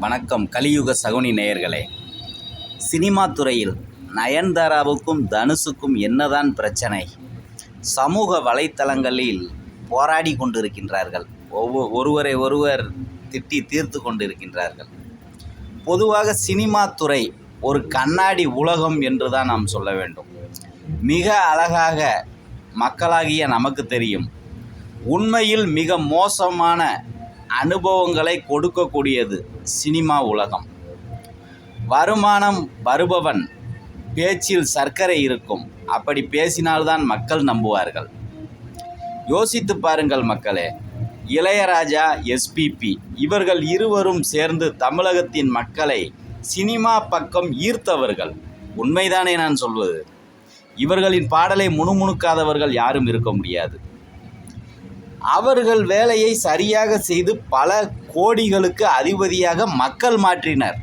வணக்கம் கலியுக சகுனி நேயர்களே. சினிமா துறையில் நயன்தாராவுக்கும் தனுஷுக்கும் என்னதான் பிரச்சனை? சமூக வலைத்தளங்களில் போராடி கொண்டிருக்கின்றார்கள். ஒருவரை ஒருவர் திட்டி தீர்த்து கொண்டிருக்கின்றார்கள். பொதுவாக சினிமா துறை ஒரு கண்ணாடி உலகம் என்று தான் நாம் சொல்ல வேண்டும். மிக அழகாக மக்களாகிய நமக்கு தெரியும், உண்மையில் மிக மோசமான அனுபவங்களை கொடுக்கக்கூடியது சினிமா உலகம். வருமானம் வருபவன் பேச்சில் சர்க்கரை இருக்கும். அப்படி பேசினால்தான் மக்கள் நம்புவார்கள். யோசித்து பாருங்கள் மக்களே. இளையராஜா, எஸ்பிபி இவர்கள் இருவரும் சேர்ந்து தமிழகத்தின் மக்களை சினிமா பக்கம் ஈர்த்தவர்கள். உண்மைதானே நான் சொல்வது? இவர்களின் பாடலை முணுமுணுக்காதவர்கள் யாரும் இருக்க முடியாது. அவர்கள் வேலையை சரியாக செய்து பல கோடிகளுக்கு அதிபதியாக மக்கள் மாற்றினர்.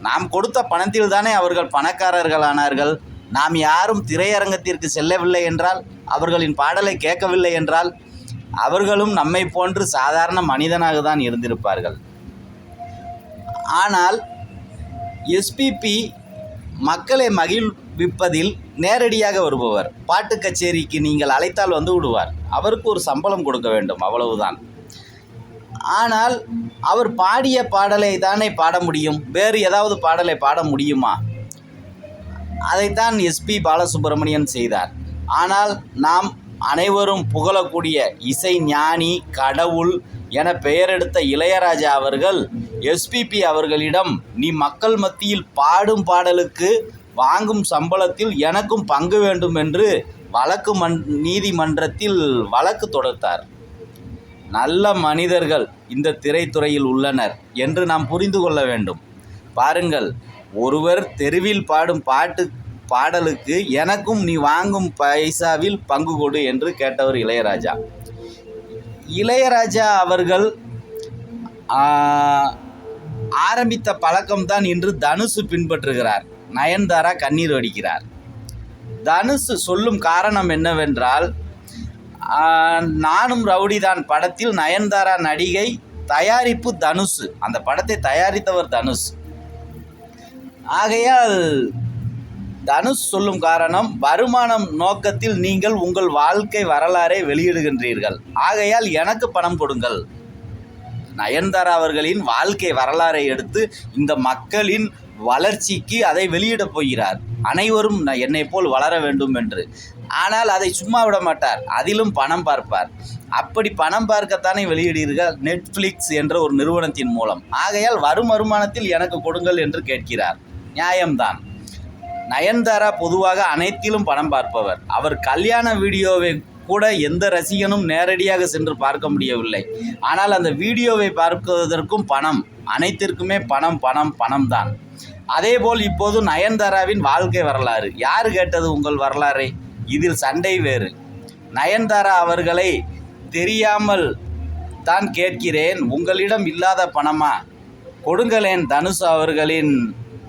நாம் கொடுத்த பணத்தில் தானே அவர்கள் பணக்காரர்களானார்கள். நாம் யாரும் திரையரங்கத்திற்கு செல்லவில்லை என்றால், அவர்களின் பாடலை கேட்கவில்லை என்றால், அவர்களும் நம்மை போன்று சாதாரண மனிதனாக தான் இருந்திருப்பார்கள். ஆனால் எஸ்பிபி மக்களை மகிழ்விப்பதில் நேரடியாக வருபவர். பாட்டு கச்சேரிக்கு நீங்கள் அழைத்தால் வந்து விடுவார். அவருக்கு ஒரு சம்பளம் கொடுக்க வேண்டும், அவ்வளவுதான். ஆனால் அவர் பாடிய பாடலை தானே பாட முடியும். வேறு ஏதாவது பாடலை பாட முடியுமா? அதைத்தான் எஸ்பி பாலசுப்ரமணியன் செய்தார். ஆனால் நாம் அனைவரும் புகழக்கூடிய இசை ஞானி, கடவுள் என பெயரெடுத்த இளையராஜா அவர்கள் எஸ்பிபி அவர்களிடம், நீ மக்கள் மத்தியில் பாடும் பாடலுக்கு வாங்கும் சம்பளத்தில் எனக்கும் பங்கு வேண்டும் என்று நீதிமன்றத்தில் வழக்கு தொடுத்தார். நல்ல மனிதர்கள் இந்த திரைத்துறையில் உள்ளனர் என்று நாம் புரிந்து கொள்ள வேண்டும். பாருங்கள், ஒருவர் தெருவில் பாடும் பாடலுக்கு எனக்கும் நீ வாங்கும் பைசாவில் பங்கு கொடு என்று கேட்டவர் இளையராஜா. இளையராஜா அவர்கள் ஆரம்பித்த பழக்கம்தான் இன்று தனுஷ் பின்பற்றுகிறார். நயன்தாரா கண்ணீர் வடிக்கிறார். தனுஷ் சொல்லும் காரணம் என்னவென்றால், நானும் ரவுடிதான் படத்தில் நயன்தாரா நடிகை, தயாரிப்பு தனுஷ், அந்த படத்தை தயாரித்தவர் தனுஷ். ஆகையால் தனுஷ் சொல்லும் காரணம், வருமானம் நோக்கத்தில் நீங்கள் உங்கள் வாழ்க்கை வரலாறை வெளியிடுகின்றீர்கள், ஆகையால் எனக்கு பணம் கொடுங்கள். நயன்தாரா அவர்களின் வாழ்க்கை வரலாறை எடுத்து இந்த மக்களின் வளர்ச்சிக்கு அதை வெளியிடப் போகிறார். அனைவரும் என்னை போல் வளர வேண்டும் என்று. ஆனால் அதை சும்மா விட மாட்டார், அதிலும் பணம் பார்ப்பார். அப்படி பணம் பார்க்கத்தானே வெளியிடுகிறீர்கள் நெட்ஃப்ளிக்ஸ் என்ற ஒரு நிறுவனத்தின் மூலம். ஆகையால் வரும் வருமானத்தில் எனக்கு கொடுங்கள் என்று கேட்கிறார். நியாயம்தான். நயன்தாரா பொதுவாக அனைத்திலும் பணம் பார்ப்பவர். அவர் கல்யாண வீடியோவை கூட எந்த ரசிகனும் நேரடியாக சென்று பார்க்க முடியவில்லை. ஆனால் அந்த வீடியோவை பார்ப்பதற்கும் பணம், அனைத்திற்குமே பணம் பணம் பணம் தான். அதேபோல் இப்போது நயன்தாராவின் வாழ்க்கை வரலாறு. யார் கேட்டது உங்கள் வரலாறை? இதில் சண்டை வேறு. நயன்தாரா அவர்களை தெரியாமல் தான் கேட்கிறேன், உங்களிடம் இல்லாத பணமா? கொடுங்களேன். தனுஷ் அவர்களின்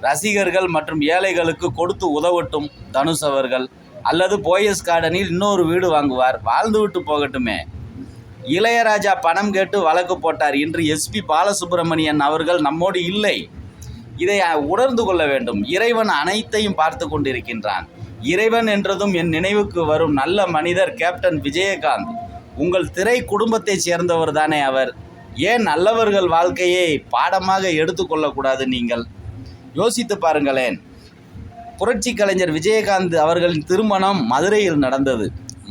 ரசிகர்கள் மற்றும் ஏழைகளுக்கு கொடுத்து உதவட்டும் தனுஷ் அவர்கள். அல்லது போயஸ் கார்டனில் இன்னொரு வீடு வாங்குவார், வாழ்ந்து விட்டு போகட்டுமே. இளையராஜா பணம் கேட்டு வழக்கு போட்டார். இன்று எஸ்பி பாலசுப்ரமணியன் அவர்கள் நம்மோடு இல்லை. இதை உணர்ந்து கொள்ள வேண்டும். இறைவன் அனைத்தையும் பார்த்து கொண்டிருக்கின்றான். இறைவன் என்றதும் என் நினைவுக்கு வரும் நல்ல மனிதர் கேப்டன் விஜயகாந்த். உங்கள் திரை குடும்பத்தைச் சேர்ந்தவர் தானே அவர். ஏன் நல்லவர்கள் வாழ்க்கையை பாடமாக எடுத்துக்கொள்ளக்கூடாது? நீங்கள் யோசித்து பாருங்களேன். புரட்சி கலைஞர் விஜயகாந்த் அவர்களின் திருமணம் மதுரையில் நடந்தது.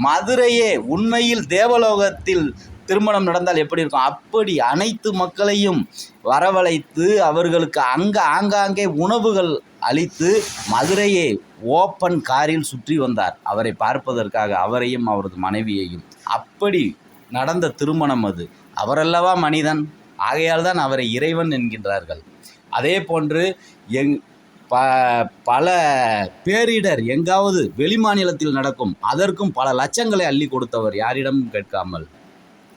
மதுரையே உண்மையில் தேவலோகத்தில் திருமணம் நடந்தால் எப்படி இருக்கும்? அப்படி அனைத்து மக்களையும் வரவழைத்து அவர்களுக்கு ஆங்காங்கே உணவுகள் அளித்து மதுரையே ஓப்பன் காரில் சுற்றி வந்தார் அவரை பார்ப்பதற்காக, அவரையும் அவரது மனைவியையும். அப்படி நடந்த திருமணம் அது. அவரல்லவா மனிதன்? ஆகையால் தான் அவரை இறைவன் என்கின்றார்கள். அதே போன்று பல பேரிடர் எங்காவது வெளிமாநிலத்தில் நடக்கும், அதற்கும் பல லட்சங்களை அள்ளி கொடுத்தவர், யாரிடமும் கேட்காமல்.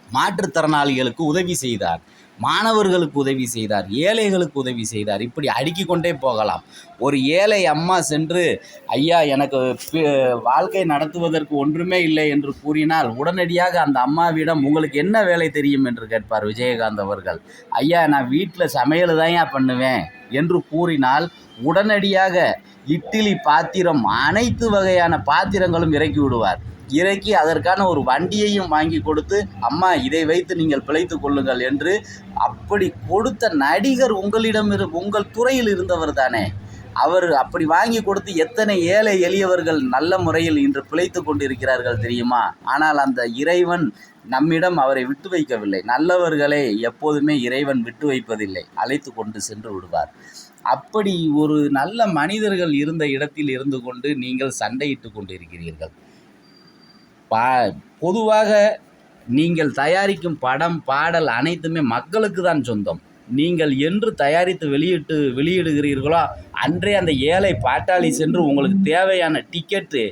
மாற்றுத்திறனாளிகளுக்கு உதவி செய்தார். மாணவர்களுக்கு உதவி செய்தார், ஏழைகளுக்கு உதவி செய்தார். இப்படி அடுக்கிக் கொண்டே போகலாம். ஒரு ஏழை அம்மா சென்று, ஐயா எனக்கு வாழ்க்கை நடத்துவதற்கு ஒன்றுமே இல்லை என்று கூறினால், உடனடியாக அந்த அம்மாவிடம் உங்களுக்கு என்ன வேலை தெரியும் என்று கேட்பார் விஜயகாந்த் அவர்கள். ஐயா நான் வீட்டில் சமையல் தான்யா பண்ணுவேன் என்று கூறினால், உடனடியாக இட்லி பாத்திரம் அனைத்து வகையான பாத்திரங்களும் இறக்கி விடுவார். இறக்கி அதற்கான ஒரு வண்டியையும் வாங்கி கொடுத்து, அம்மா இதை வைத்து நீங்கள் பிழைத்து கொள்ளுங்கள் என்று அப்படி கொடுத்த நடிகர் உங்கள் துறையில் இருந்தவர் தானே. அவர் அப்படி வாங்கி கொடுத்து எத்தனை ஏழை எளியவர்கள் நல்ல முறையில் இன்று பிழைத்து கொண்டிருக்கிறார்கள் தெரியுமா? ஆனால் அந்த இறைவன் நம்மிடம் அவரை விட்டு வைக்கவில்லை. நல்லவர்களை எப்போதுமே இறைவன் விட்டு வைப்பதில்லை, அழைத்து கொண்டு சென்று விடுவார். அப்படி ஒரு நல்ல மனிதர்கள் இருந்த இடத்தில் இருந்து கொண்டு நீங்கள் சண்டையிட்டு கொண்டிருக்கிறீர்கள். பொதுவாக நீங்கள் தயாரிக்கும் படம், பாடல் அனைத்துமே மக்களுக்கு தான் சொந்தம். நீங்கள் என்று தயாரித்து வெளியிடுகிறீர்களோ அன்றே அந்த ஏழை பாட்டாளி சென்று உங்களுக்கு தேவையான டிக்கெட்டு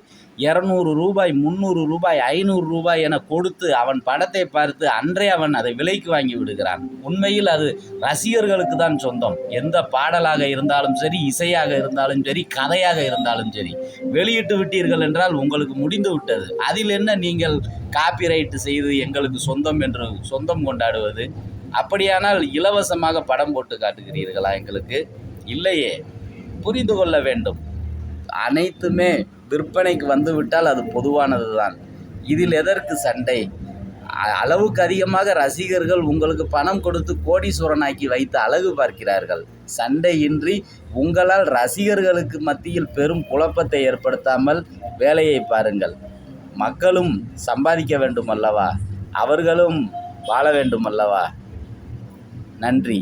200 ரூபாய், 300 ரூபாய், 500 ரூபாய் என கொடுத்து அவன் படத்தை பார்த்து அன்றே அவன் அதை விலைக்கு வாங்கி விடுகிறான். உண்மையில் அது ரசிகர்களுக்கு தான் சொந்தம். எந்த பாடலாக இருந்தாலும் சரி, இசையாக இருந்தாலும் சரி, கதையாக இருந்தாலும் சரி, வெளியிட்டு விட்டீர்கள் என்றால் உங்களுக்கு முடிந்து விட்டது. அதில் என்ன நீங்கள் காப்பிரைட்டு செய்து எங்களுக்கு சொந்தம் என்று சொந்தம் கொண்டாடுவது? அப்படியானால் இலவசமாக படம் போட்டு காட்டுகிறீர்களா எங்களுக்கு? இல்லையே. புரிந்து கொள்ள வேண்டும். அனைத்துமே விற்பனைக்கு வந்துவிட்டால் அது பொதுவானது தான். இதில் எதற்கு சண்டை? அளவுக்கு அதிகமாக ரசிகர்கள் உங்களுக்கு பணம் கொடுத்து கோடீஸ்வரனாக்கி வைத்து அழகு பார்க்கிறார்கள். சண்டையின்றி உங்களால் ரசிகர்களுக்கு மத்தியில் பெரும் குழப்பத்தை ஏற்படுத்தாமல் வேலையை பாருங்கள். மக்களும் சம்பாதிக்க வேண்டும் அல்லவா? அவர்களும் வாழ வேண்டும் அல்லவா? நன்றி.